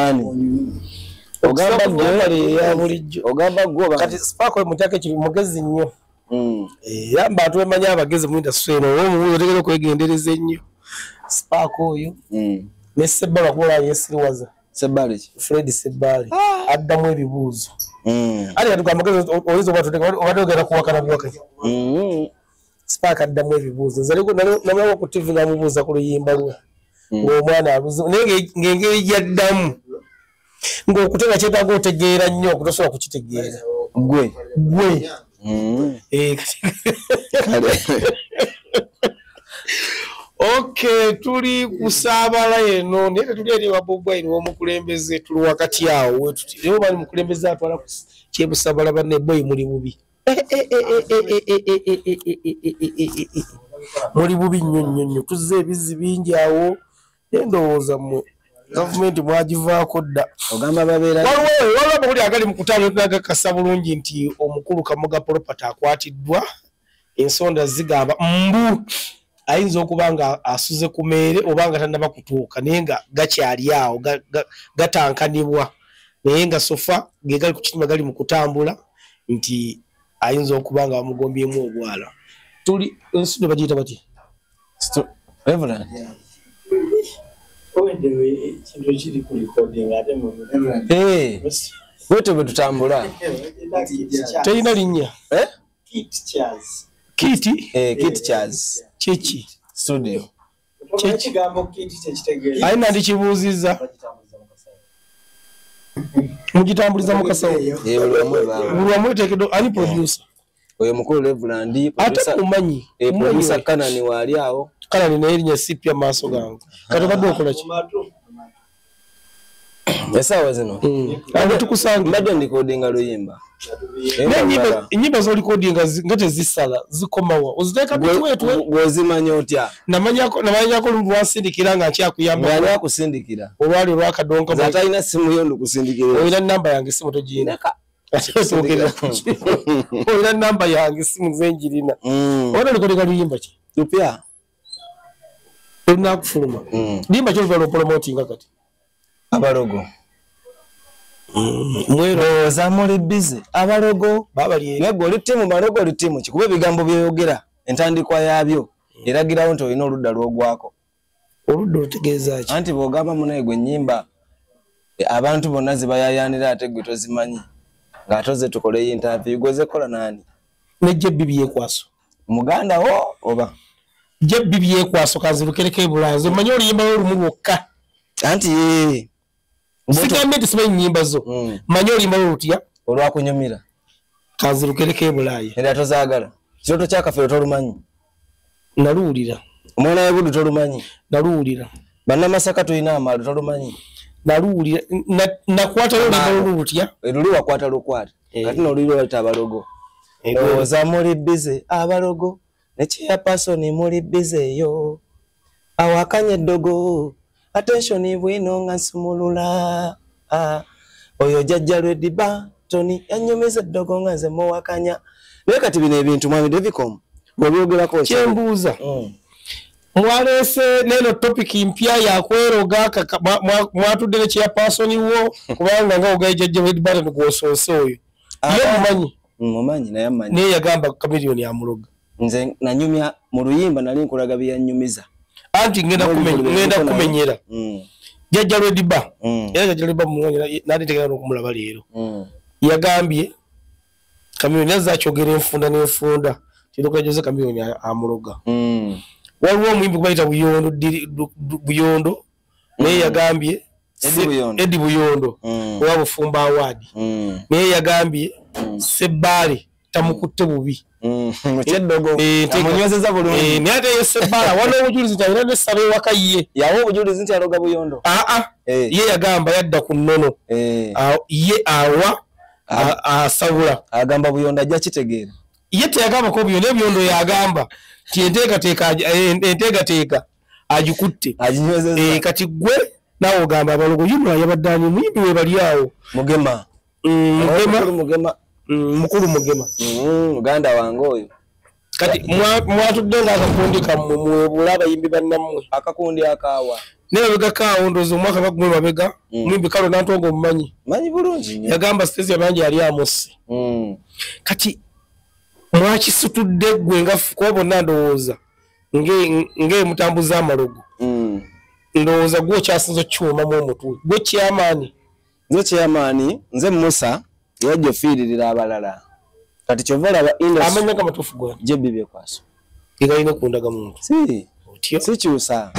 Ani ogamba gwe ya bulijjo ogamba gwe kati Sparkle mutake kiri mugezi nnyo yamba atwemanya abagezi mu industry eno omuwuyo tegero kwegendereza nnyo Sparkle oyo ne Sebala kola yesiriwaza Sebale Fred Sebale addamu ebibuuzo ali atuka amagezi olizo batogera kuwakana byokati Sparkle addamu ebibuuzo zaliko namwe ku TV ngamubuuza ku luyimba lwe ng'omwana abuzo ngengeri yaddamu ng'okutega kyetaaga otegeera nnyo okutosobola kukitegeera gwe Okay, tuli kusaabala eno naye tuli eri wa Bob Wine w'omukulembeze tuli wakati awo wetuti leo bali mukulembeze atwala ku kyebusabala banne boy muli bubi muli bubi nnyo tuzze ebizi bingi awo endowooza mu gavumenti mwagivaako dda ogamba babeera waliwo buli agali mu kutalo gakasa bulungi nti omukulu Kamoga Property akwatiddwa ensonda zigamba mbu ayinza okuba nga asuze ku meere oba nga tannaba kutuuka naye nga gakyali awo gatankanibwa naye nga sofa ge gali ku kitima gali mu kutambula nti ayinza okuba nga bamugombyemu obwala tuli ensude bagiyita bati Reverend wete bwe tutambula terina linnya Kiti Chaz Chichi studio ayina ndikibuuzizza mugitambuliza mu kasawo buli wamu eteekeddwa ani producer oyo mukulu Reverend ate mumanyi producer Kanani waali awo Kanani naye erinnya sipya maaso gange kati obadde okola ki esaawa zino ate tukusange mbadde ndikodinga luyimba enyimba z'olikodinga nga tezisala zikomawa oziteeka bitwetwe gwozimanya otya namanyako lwansindikira nga nkyakuyamba ani akusindikira olwali olwakadonka atalina simu yo ndikusindikira olina namba yange simu togirina olina namba yange simu zenjirina obadde olikodinga luyimba ki lupya olina kufuluma luyimba ki oluvala opolomotinga kati abalogo mwero za muli busy abalogo babali nego oli timu balogo oli timu kikuba ebigambo byeyogera entandikwa yabyo eragirawo nti olina oludda lwogwako oludda olutegeeza ki anti bw'ogamba munaye gwe ennyimba abantu bonna zibayayaanira ate gwe tozimanyi ng'atoze tukole interview gwezekola nani nejje byekwaso muganda wo oba je byekwaso kazirukereke bulanzo manyi oluyimba olumu lwokka anti sigambe tisimanyi nnyimba zo manyi oluyimba lutya olwakunyumira kazirukereke bulaayi era tozaagala kiroto kyakafeero tolumanyi naluwulira omwana webudu tolumanyi naluwulira bannamasaka tulina amaalo tolumanyi naluwulira nakwata oluyimba lutya luli wakwata lukwata kati noluliro walita abalogo oza muli bize abalogo nekyeyapasoni muli bize eyo awakanya eddogo attention bwino nga nsumulula oyo jajja Lwediba Tony yanyumiza eddogo nga nze muwakanya naye kati bino ebintu mwami Devicom bwebyogerako kyembuuza mwalese neno topic mpya yakweroga mwatudde ne kyeyapasoni wo kubanga nga ogaye jajja Lwediba Tony gwosoose oyo ye mumanyi mumanyi naye amanyi naye yagamba Chameleone amuloga nze nanyumya mu luyimba nali nkulaga byanyumiza anti ngenda kumenyera jajja Lwediba era jajja Lwediba munyira nali tegera okumulaba leero yagambye Chameleone yazza kyogera enfunda n'enfunda kiroka Jose Chameleone amuloga waliwo omuyimbi kubayita Buyondo naye yagambye Edi Buyondo owa Bufumba Award naye yagambye Sebale tamukutte bubi mukyedogo amunywezeza bulungi naye ate ye Sebala waliwo obujulizi nti alina n'essaba ewaka ye yawo obujulizi nti aloga Buyondo ye yagamba yadda ku nnono ye awa asabula agamba Buyondo ajja kitegeera ye teyagambako Buyondo Buyondo yagamba nti enteekateeka agikutte kati gwe naawe ogamba abalogo yumula yabadde ani muyimbi we bali awo Mugema mukulu Mugema muganda wange oyo kati mwatudde nga akakundi kammwe mwebula abayimbi bannammwe akakundi akaawa ne begaka ndozo mwaka bagumwe mabega mwimbi kalo nantongo mumanyi bulungi yagamba stage yabanje yali amosi kati mwakisutudde gwe nga ko bonna ndowooza nge mutambuza amalogo ndowooza gwo kyasinzo kyuma mu mutwe gwe kyamaani nze Musa yajjo fiiririra abalala kati kyovala ba industry amanya kama tufu gwa jebibye kwaso igaine kundaga muntu si kyusa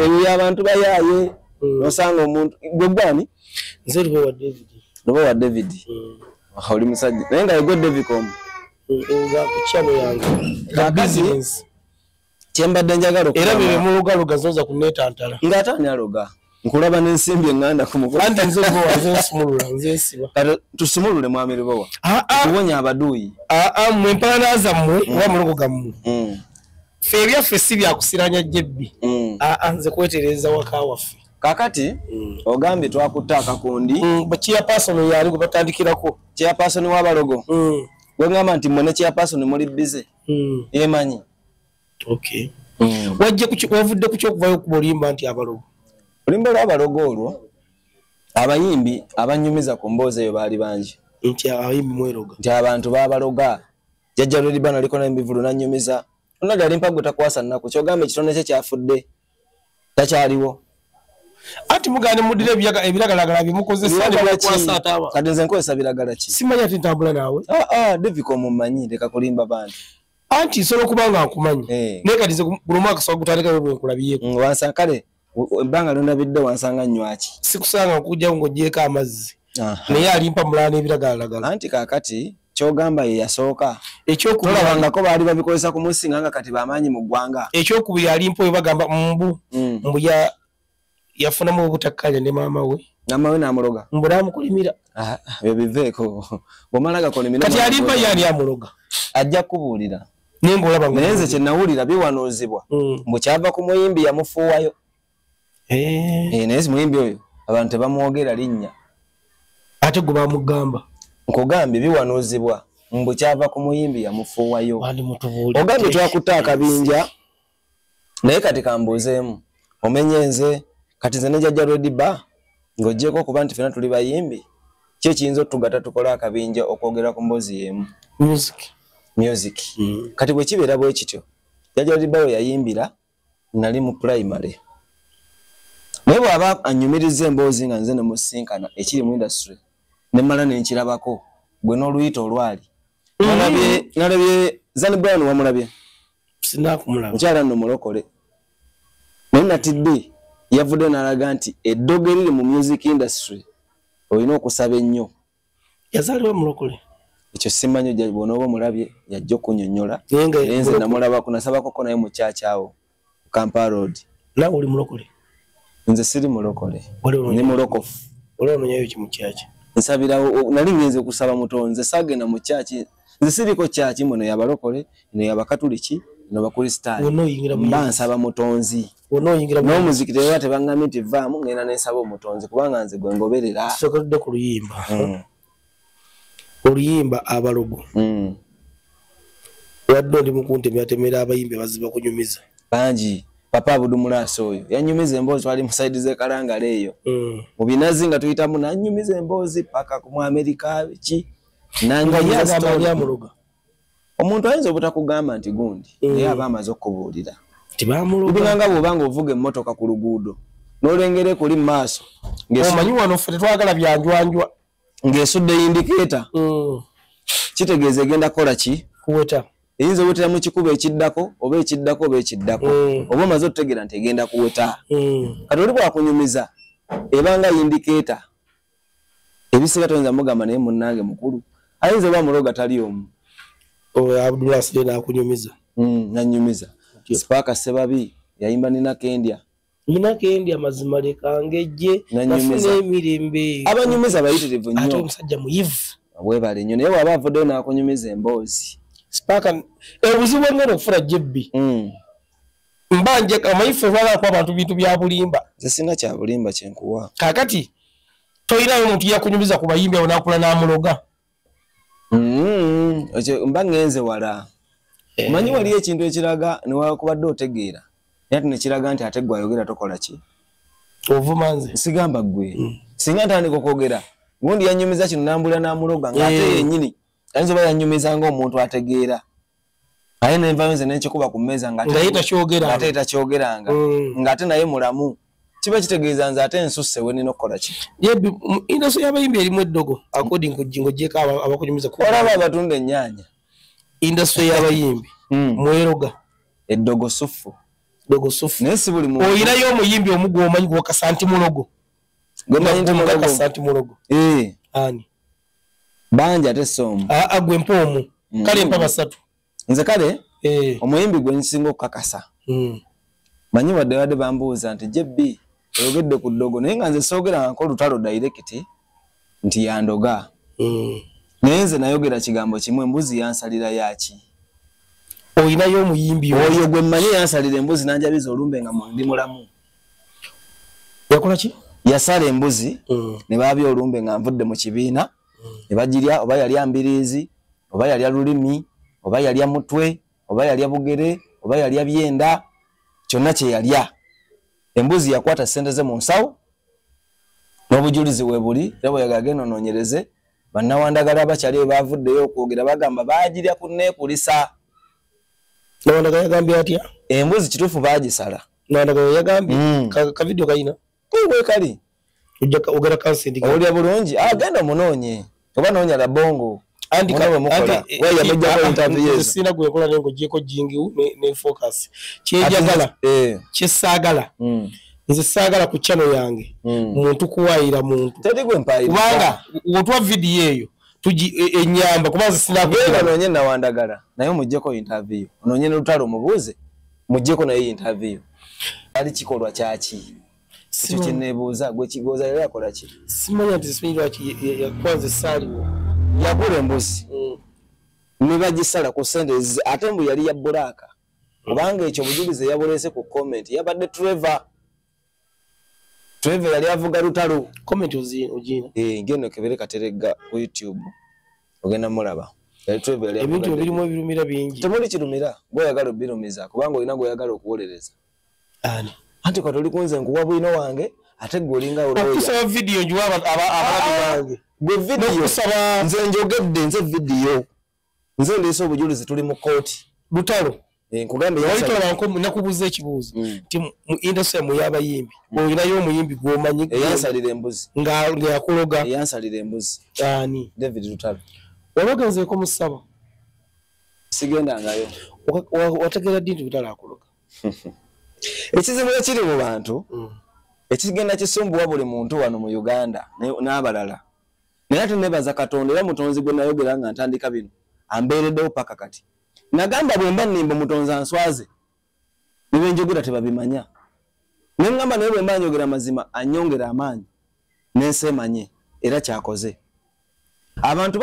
ebi abantu bayaye nosanga omuntu gwani nze Lubo wa David oli musajja naye nga yego David kom nga kuchabo yange business kyembadde njagalo era bebe mu lugaluga zoza kuneta ntala ngata ni aloga nkulaba n'ensimbi enganda ku mukono anti nze bo azensumulula nze siba kati tusumulule mwami Lubo tuwonya abaduyi mwe mpana zammwe wa mulogo gammwe febya fesi bya kusiranya jebbi nze kwetereza waka waffe kakati ogambye twakutaka kundi bachiya person yali kubatandikirako chiya person w'abalogo wengamba nti mwene chiya person muri busy emanyi okay wavudde ku kyokuvayo kubolimba nti abalogo olimba lw'abalogo olwo abayimbi abanyumiza ku mboozi eyo baali bangi nti abayimbi mweroga nti abantu babaloga jjajja lw'eribana aliko n'embivulu nanyumiza onali alimpa gwe takwasa nnaku kyogamba ekitone kye kyafudde takyaliwo ati mugane mudire ebiragalagala bimukozesa nebakwasa atawa kati nze nkozesa biragala ki simanya ati ntambula naawe Deviko mumanyi leka kulimba bantu anti solo kubanga nkumanyi nekatize buluma akasawa gutandika bwe nkulabiyeko wansakale ebbanga lyondabidde wansanga nywaki sikusanga nkujja ng'ogyeko amazzi naye alimpa mulana ebiragalagala anti kakati kyogamba ye yasooka ekyokubirabangako baali babikozesa kumusinga nga kati bamaanyi mu ggwanga ekyokubiri alimpa we bagamba mbu yafuna mu obutakkanya ne maama we n'amuloga mbulamukulimira byo biveeko bw'omala gakolimira kati alimpa yani amuloga ajja kubuulira n'engolaba naye nze kye nawulira biwanuuzibwa mbu kyava ku muyimbi yamufuuwayo naye si muyimbi oyo abantu tebamwogera linnya ate gwe bamugamba nkugambye biwanuuzibwa mbu kyava ku muyimbi yamufuuwayo ogambye twakutte akabinja naye kati kambuuzeemu omenye nze kati nze ne jjajja Lwediba ng'oggyeko okuba nti ffenna tuli bayimbi ki ekiyinza otugata tukola akabinja okwogera ku mboozi y'emu music kati bwe kibeera bwe kityo jjajja Lwediba we yayimbira nali mu primary naye bw'aba annyumiriza emboozi nga nze ne musinkana ekiri mu industry ne mmala ne nkirabako gwe n'oluyita olwali nalabye Zani Brown wamulabye sinakumulaba nkyala nno mulokole naye natidde yavudde n'alaga nti eddogo eriri mu music industry olina okusaba ennyo yazaalibwa mulokole ekyo simanyi bw'onooba omulabye yajja okunyonnyola naye nze namulabako nasabakoko naye mu kyakyawo ku Kampala Road naawe oli mulokole nze siri mulokole ndi mulokofu olwononyayo ki mu kyaki nsabirawo nali ngenze kusaba mutonze saagenda mu kyaki nze siriko kyaki muno yabalokole ino yabakatuliki ino bakristaayo mba nsaba mutonzi n'omuziki tebaba tebaŋŋamye nti vaamu ngenda nensaba omutonzi kubanga nze gwe ngoberera sokedde ku luyimba oluyimba abalogo wadde oli mukuntemyatemera abayimbi baziba kunyumiza bangi papa Abudumulaasi oyo yanyumiza emboozi twali mu saidi z'ekalangala eyo mu binazi nga tuyitamu nanyumiza emboozi paka mu Amerika ki nangayamuloga omuntu ayinza obutakugamba nti gundi naye aba amaze okubuulira tibamuloganga bw'obanga ovuga emmotoka ku luguudo n'olengere kuli mu maaso omanyi wano ffe tetwagala byanjwanjwa ng'esudde indikeeta kitegeeza egenda kola ki kuweta eyinza obutera mu kikuba ekiddako oba ekiddako oba ekiddako oba omaze okutegeera nti egenda kuweta kati oli bwakunyumiza ebanga indikeeta ebisiga toyinza mugamba naye munnange mukulu ayinza oba muloga tali omu Abdulasi nakunyumiza nanyumiza Sparka Sebabi yayimba Nina Kendya mazima lekangejje nafuna emirembe abanyumiza bayitirivu nnyo ate omusajja muyivu webale nnyo naye waba avuddeyo nakunyumiza emboozi Sparka obuzibu engeno okufuna jebbi mbanje amayife balako abantu bintu bya bulimba nze sina kya bulimba kyenkuwa kakati toyinayo omuntu yakunyumiza ku bayimbi abo nakula n'amuloga mba ngenze wala omanyi waliyo ekintu ekiraga newakubadde otegeera naye ate nekiraga nti ate gwe ayogera tokola ki Ovumanze. Sigamba gwe. Singa ntandika okwogera. Gundi yanyumiza kino nambula namuloga ng'ate yennyini. Ayinza oba yanyumiza ng'omuntu ategeera. Aye n'enva nze n'ekikuba ku mmeeza ng'ate takyogeranga. Ng'ate naye mulamu. Kiba kitegeeza nze ate ensusse we nina okukola ki. Yebbi industry y'abayimbi erimu eddogo according ku jingo gyeko abakunyumiza ku. Olaba abatunda ennyaanya. Industry y'abayimbi mweroga eddogo sufu. Dogo sufu. Naye si buli muntu. Oyinayo omuyimbi omugo omanyi gwa Kasanti Mulogo. Kasanti Mulogo. Ani. Banja ate somu. Agwe mpomu. Kale mpa basatu. Nze kale omuyimbi gwe nsinga okukakasa. Manyi wadde bambuuza nti Jebbi oyogedde ku ddogo naye nga nze soogera nko lutalo direct nti yandoga. Naye nze nayogera kigambo kimwe embuzi yansalira yaki. Oyinayo omuyimbi oyo gwe mmanyi yansalira embuzi nanjabiza olumbe nga ndi mulamu. Yakola ki? Yasala embuzi ne baabya olumbe nga nvudde mu kibiina ne bagirya oba yali ambiriizi oba yali lulimi oba yali mutwe oba yali bugere oba yali byenda kyonna kye yalya. Embuzi yakwata ssente ze mu nsawo n'obujulizi we buli era bwe yagagenda onoonyereze bannawandagala abakyali baavuddeyo okwogera bagamba baagirya ku neekulisa. Nawandagala yagambye atya? Embuzi kituufu baagisala. Nawandagala yagambye ka video kayina. Kuwe kali. Ogera kansindi. Olya bulungi agenda munoonye oba noonya la bongo. Andi kawe mukola. Wewe yamejja ko interview. Sina kuyekola nengo jeko jingi ne focus. Kyejagala. Kyesagala. Nze sagala ku channel yange. Muntu kuwayira muntu. Tedi gwe mpayira. Kubanga wotwa video eyo. Tuji enyamba kubanza sina kuyekola nonye na wandagala. Nayo mujjeko interview. Ononye lutalo mubuze. Mujjeko na hii interview. Ali kikolwa kyaki. Sicho kinebuuza gwe kigoza yali akola ki? Simanya nti simanyi ya kwanza saliwo. Yagula embuzi. Nibagisala ku sente ate mbu yali ya bulaka. Kubanga ekyo bujulize yabolese ku comment yabadde Trevor. Trevor yali avuga lutalo. Comment ojina. Ngeno kebere katerega ku YouTube. Ogenda mulaba. Yali Trevor yali avuga. Ebintu ebirimu ebirumira bingi. Temuli kirumira. Gwe yagala birumiza kubanga olina gwe yagala okuwolereza. Ani. Ati kwa toli kunze nkuwa bwino wange ate golinga oloya. Okusaba video njuwa abalabi bange. Gwe video. Okusaba nze njogedde nze video. Nze ndeso obujulizi tuli mu court. Lutalo. Nkugambe yasala banko nakubuza ekibuuzo. Ti mu industry mu yabayimbi. Oyinayo omuyimbi gwomanyi yansalira embuzi. Nga yakuloga. Yansalira embuzi. Ani. David Lutalo. Walogenze ko musaba. Sigenda ngayo. Wategera dintu bitala akuloga. Ekizibu ekiri mu bantu ekigenda kisumbuwa buli muntu wano mu Uganda n'abalala. Naye ate nebaza Katonda era mutonzi gwe nayogera nga ntandika bino ambeereddewo paka kati. Nagamba bwe mba nnimba mutonzi answaze ne bwe njogera tebabimanya. Ne ngamba naye bwe mba njogera mazima annyongera amaanyi n'ensemanye era kyakoze. Abantu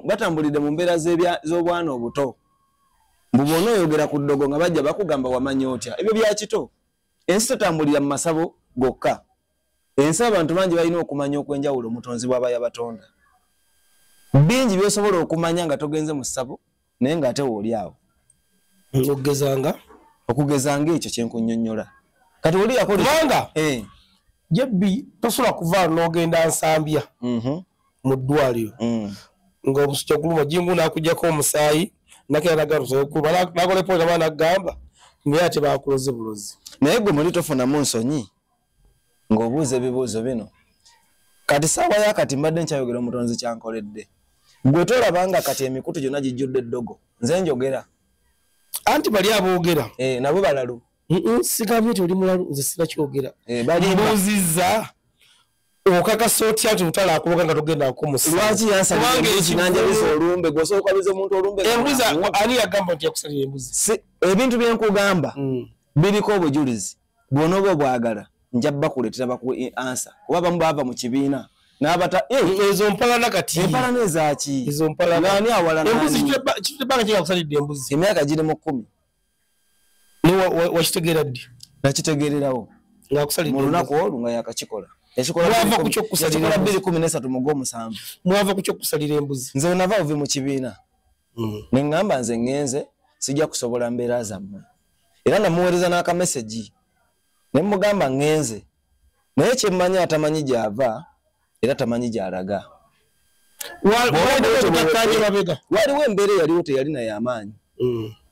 batambulidde mu mbeera z'obwana obuto. Mbubono yogera ku ddogo nga bajja bakugamba wamanya otya. Ebyo bya kito. Ensi tatambulira mu masabo gokka. Ensi abantu bangi balina okumanya okwenjawulo mutonzi bw'aba yabatonda. Bingi byosobola okumanya nga togenze mu ssabo naye nga ate oli awo. Okugezanga ekyo kyenkunnyonnyola. Kati oli yakola kubanga Jebbi tosobola kuva n'ogenda nsambya mu ddwaliro ng'omusujja guluma jingu n'akuggyako omusaayi nakera kuba nakole point abana gamba naye ate bakuloze bulozi. Naye gwe muli tofunamu nsonyi ng'obuuza ebibuuzo bino. Kati saawa yakati mbadde nkyayogera omutonzi kyankoledde. Gwe tolabanga kati emikutu gyonna gijjudde eddogo. Nze njogera. Anti bali aboogera. Nabo balalu. Sigambye nti oli mulalu nze sinakyogera. Mbuuzizza okakasa otya nti Lutalo akuloga nga togenda kumusa. Lwaki yansalira embuzi nanjabiza olumbe gw'osooka biza omuntu olumbe. Embuzi ani yagamba nti yakusalira embuzi? Ebintu bye nkugamba biriko obujulizi. Bw'onooba obwagala nja bakuleetera bakuwa ansa. Kuba bamu bava mu kibiina. N'abata ezo mpalana kati. Empalana ezaaki? Ezo mpalana. Nani awala nani? Embuzi kitebanga kye yakusalidde embuzi. Emyaka giri mu 10. Wakitegeera ddi? Nakitegeererawo. Ng'akusalidde mu lunaku olwo nga yakakikola. Mwava ku ky'okusalira 2013 mu Gw'omusanvu. Mwava ku ky'okusalira embuzi. Nze nava ovi mu kibiina. Ne ngamba nze ngenze sijja kusobola mbeera zammwe. Era namuweereza n'akamesegi. Ne mugamba ngenze naye kyemmanyi atamanyi gy'ava era tamanyi gy'alaga. Waliwo embeera yaliwo teyali naye amaanyi.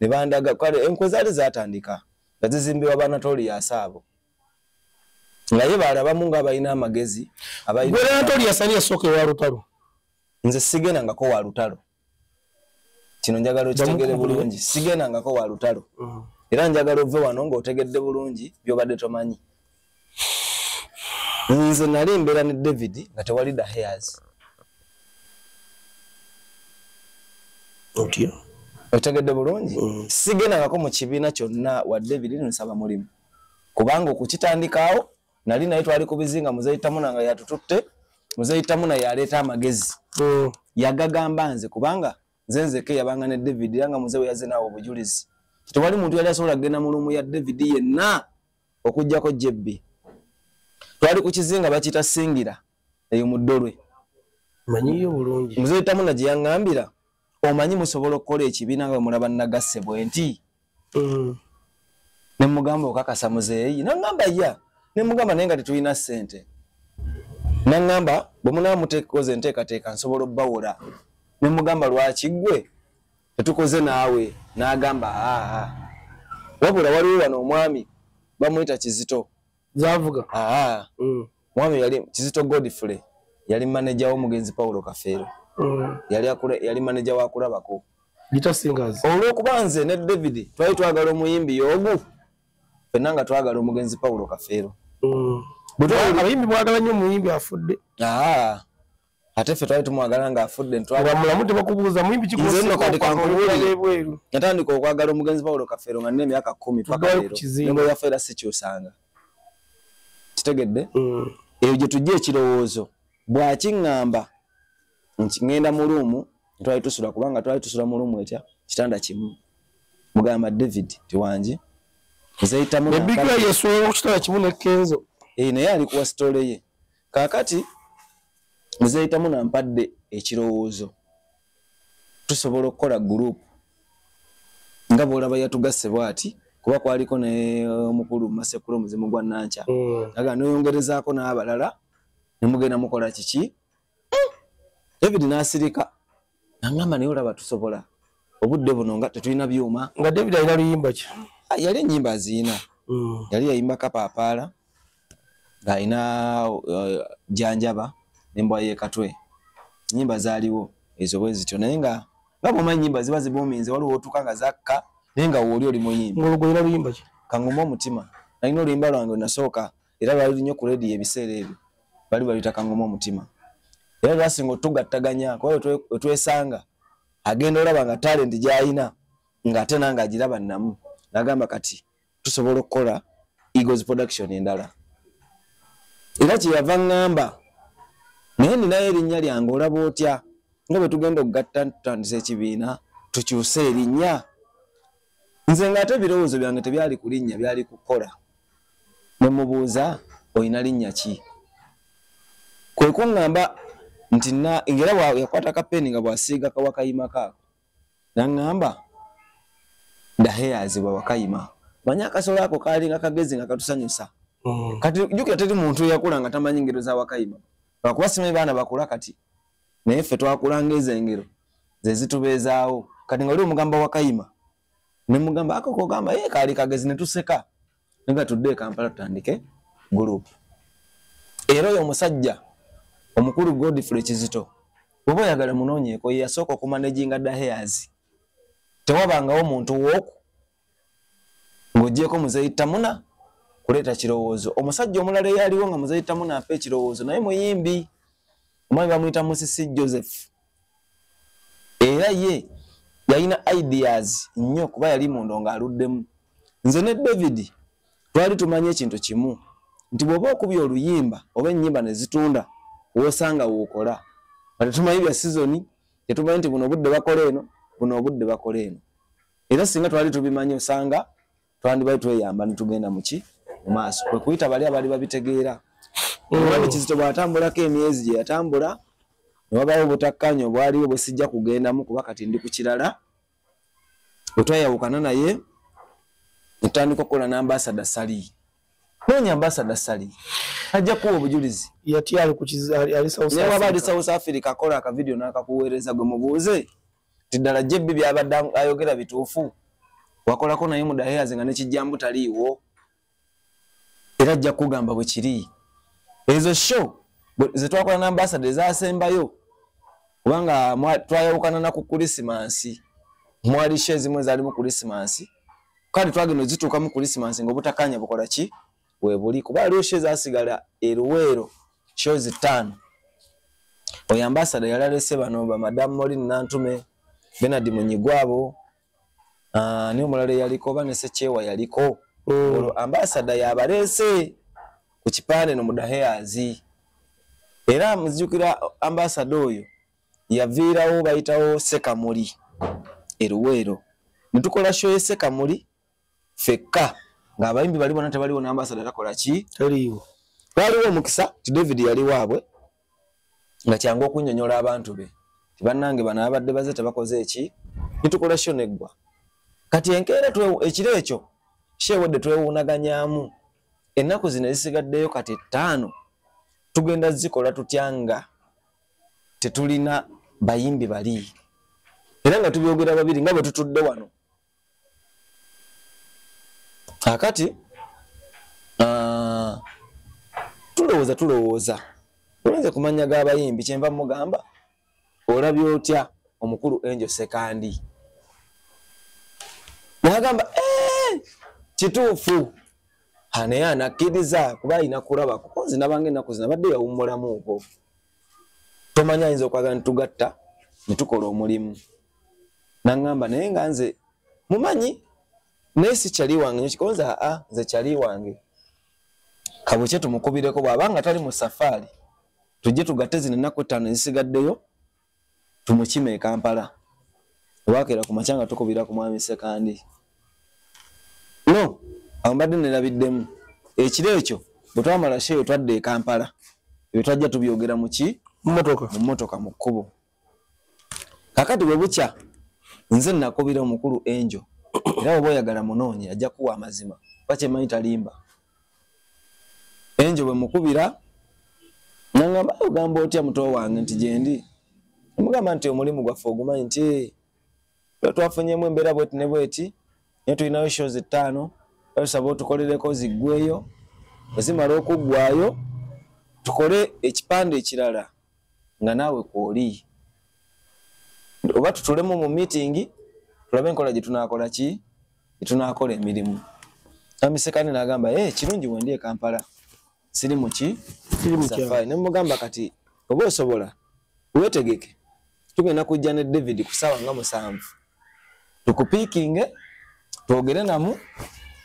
Ne bandaga kale enkwe zaali zaatandika nga zizimbibwa b'Anatolius abo. Nga ye baalabamu nga balina amagezi. Gwe Anatolius ani yasooka ewa lutalo? Nze sigendangako wa lutalo. Kino njagala okitegere bulungi. Sigendangako wa lutalo. Era njagala ove wano ng'otegedde bulungi by'obadde tomanyi. Nze nali mbeera ne David nga tewali da hairs. Otyo. Otegedde bulungi? Sigendangako mu kibiina kyonna wa David nsaba mulimu. Kubanga okukitandikaawo nali naye twali ku bizinga Muzeeyi Tamuna nga yatututte. Muzeeyi Tamuna yaleeta amagezi. Yagagamba nze kubanga nzenzeke yabanga ne David yanga muzeeyi we yazze naawo obujulizi. Tewali muntu yali asobola kugenda mu lumu ya David yenna okujjako Jebbi. Twali ku kizinga bakita Singira eyo mu Ddolwe. Manyiyo bulungi. Muzeeyi Tamuna gye yaŋŋambira omanyi musobola okukola ekibiina nga mulaba nagasse bwenti. Ne mugamba okakasa muzeeyi n'aŋŋamba ya ne mugamba naye nga tetulina ssente. N'aŋŋamba bwe munaamuteekoze enteekateeka nsobola obbawola. Ne mugamba lwaki ggwe tetukoze naawe. N'agamba wabula waliwo wano omwami bamuyita Kizito Zavuga. Mwami yali Kizito Godfrey yali manager w'omugenzi Paulo Kafeero. Yali manager wa kulabako. Gita singers. Olw'okuba nze ne David twali twagala omuyimbi y'ogu ffenna nga twagala omugenzi Paulo Kafeero. Abayimbi mwagala nnyo omuyimbi afudde. Ate ffe twali tumwagala ng'afudde mulamu tebakubuuza muyimbi nze nno kati kankubuulire natandika okwagala omugenzi Paulo Kafeero nga nina emyaka 10 paka leero nembo yafeera sikyusanga. Kitegedde? Eyo gye tujja ekirowoozo bw'akiŋŋamba ngenda mu luumu twali tusula kubanga twali tusula mu luumu etya kitanda kimu. Mugamba David tiwangi Muzeeyi Tamuna ebigwa yesuwa kitanda kimu ne Kenzo naye ali kuwa sitole ye. Kaakati Muzeeyi Tamuna mpadde ekirowoozo tusobola okukola group nga bw'olaba yatugasse bw'ati kuba kwaliko ne omukulu Masekulu Muzimu gwa Nanca aga noyongerezaako n'abalala ne mugenda mukola kiki. David n'asirika n'aŋŋamba naye olaba tusobola obudde buno nga tetulina byuma. Nga David alina luyimba ki? Yali ennyimba aziina. Yali yayimba Kapaapaala ng'alina Janjaba n'Embwa y'Ekatwe. Nnyimba zaaliwo ezo bwe zityo naye nga bw'omanyi nnyimba ziba zibuuminze waliwo otuuka nga zakka naye nga wooli muyimbi. Ng'olwo olina luyimba ki? Kanguma omutima. Nalina oluyimba lwange nasooka era lwali nnyo ku leediyo ebiseera ebyo. Bali baluyita Kanguma omutima. Era lwasinga otugattaganya kuba wetwesanga agenda olaba nga talent gy'alina ng'ate nange agiraba nnamu. N'agamba kati tusobola okukola Eagles production endala. Era kyeyava ŋŋamba naye ninayo erinnya lyange olaba otya nga bwe tugenda okugatta tutandisa ekibiina tukyuse erinnya. Nze ng'ate ebirowoozo byange tebyali ku linnya byali kukola. Ne mubuuza olina linnya ki? Kwe kuŋŋamba nti ngera yakwata kapeni nga bw'asiiga Wakayima kaako. N'aŋŋamba da hairs bwa Wakayima. Manyi akasolo ako kaali nga kagezi nga katusanyusa. Kati jjukira teri muntu yakula nga tamanyi ngero za Wakayima. Lwakuba simanyi baana bakula kati. Naye ffe twakulanga ezo engero ze zitubeezaawo. Kati nga oli omugamba Wakayima ne mugamba ako kogamba kaali kagezi ne tuseka. Nga tudde Kampala tutandike group. Era oyo omusajja omukulu Godfrey Kizito bw'oba oyagala munoonyeeko ye yasooka okumanaginga da hairs. Tewabangawo muntu w'oku ng'oggyeko Muzeeyi Tamuna kuleeta kirowoozo. Omusajja omulala eyaliwo nga Muzeeyi Tamuna afa ekirowoozo naye muyimbi omwami bamuyita Musisi Joseph. Era ye yalina ideas nnyo kuba yali mundo ng'aluddemu. Nze ne David twali tumanyi ekintu kimu nti bw'oba okubya oluyimba oba ennyimba ne zitunda w'osanga w'okola. Kati tumanyi bya sizoni tetumanyi nti buno obudde bakola eno buno obudde bakola eno. Era singa twali tubimanyi osanga twandibali tweyamba ne tugenda mu maaso. Kwe kuyita bali abali babitegeera. Omwami Kizito bw'atambulako emyezi gye yatambula ne wabawo obutakkaanya obwaliwo bwe sijja kugendamu kuba kati ndi ku kirala. Bwe twayawukana naye ne tutandika okukola n'Ambassador Sali. Nonya ambassador Sali ajja kuwa obujulizi yati ali South Africa akola aka video nakakuweereza gwe mubuuze tidala jebbi byabadde ayogera bituufu wakolako naye mudaheya zenga nekijambu taliiwo era ajja kugamba bwe kiri ezo show zetwakola na ambassador zasembayo kubanga twayawukana na ku Christmas mwali shezi mwezi ali mu Christmas kandi twageno zituuka mu Christmas ngobutakanya bukola ki webuli kuba aliyo shezi asigala eruwero shows 5 oyo ambassador yalalese bano ba Madam Molin Nantume Bernard Munyigwabo ni omulale yaliko banese chewa yaliko ambassador yabalese ku kipande no mudaheyazi era muzijukira ambassador oyo yaviirawo bayitawo Sekamuli eruwero nitukola show ye Sekamuli fekka ng'abayimbi bali bona tebaliwo na ambassador takola ki taliwo waliwo mukisa ti David yali waabwe nga kyangu okunyonyola abantu be tibannange bana abadde bazete bakoze eki nitukola show neggwa kati enkeera ekiro ekyo shewodde twewuunaganyamu ennaku zino zisigaddeyo kati 5 tugenda zikola tutyanga tetulina bayimbi bali era nga tubyogera babiri nga bwe tutudde wano akati tulowooza olenze kumanya g'abayimbi kyenva mugamba olabye otya omukulu Angel Sekandi nagamba kituufu naye anakkiriza kuba alina kulaba kuko nze nabange ennaku zino abadde yawummulamu okwo tomanya ayinza okwagala nitugatta netukola omulimu nangamba naye nga nze mumanyi naye si kyali wange nkikonza nze kyali wange kabukye tumukubireko bw'abanga tali mu safari tujje tugatte zino ennaku 5 ezisigaddeyo tumukime e Kampala wakeera ku makyanga tukubira ku mwami Sekandi no ambadde nerabiddemu ekiro ekyo bwe twamala sheyo twadde e Kampala ebyo twajja tubyogera mu mmotoka mu kkubo kakati bwe bukya nze nakubira omukulu Angel era oba oyagala munoonya ajja kuwa amazima bakyemanyi talimba Angel bwe mukubira nangamba ogamba otya muto wange nti gyendi mugamba nti omulimu gwaffe ogumanyi nti twafunyeemu embeera bweti ne bweti naye tulinayo shows 5 basaba otukolereko ziggweyo ezimala okuggwayo tukole ekipande ekirala nga naawe kwoli oba tutulemu mu meeting tulabe enkola gye tunaakola ki tunaakola emirimu Sekandi n'agamba kirungi wendi e Kampala siri mu ki safari ne mugamba kati oba osobola weetegeke tugenda kujja ne David ku ssaawa nga 7 tukupiikinge twogere namu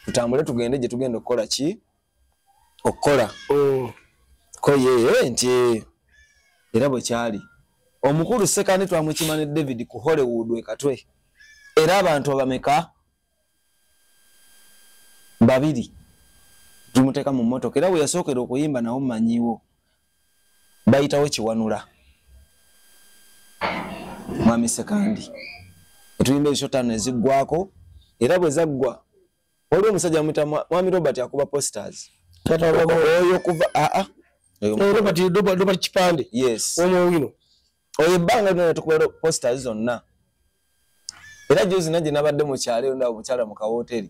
tutambule tugende gye tugenda okukola ki okukola ko yeye nti era bwe kyali omukulu Sekandi twamukima ne David ku Hollywood Katwe era abantu abameka 2 tumuteeka mu mmotoka era bwe yasookera okuyimba nawo mmanyiwo bayitawo Kiwanula mwami Sekandi etuyimba esho 5 eziggwako era bwe zaggwa waliwo omusajja amuyita mwami Robert akuba posters oyo kuva Robert Kipande yes omwino oyo ebbanga lyonna tukuba posters zonna era jozi najje nabadde mu kyalo ndawo mukyala mu kawoteri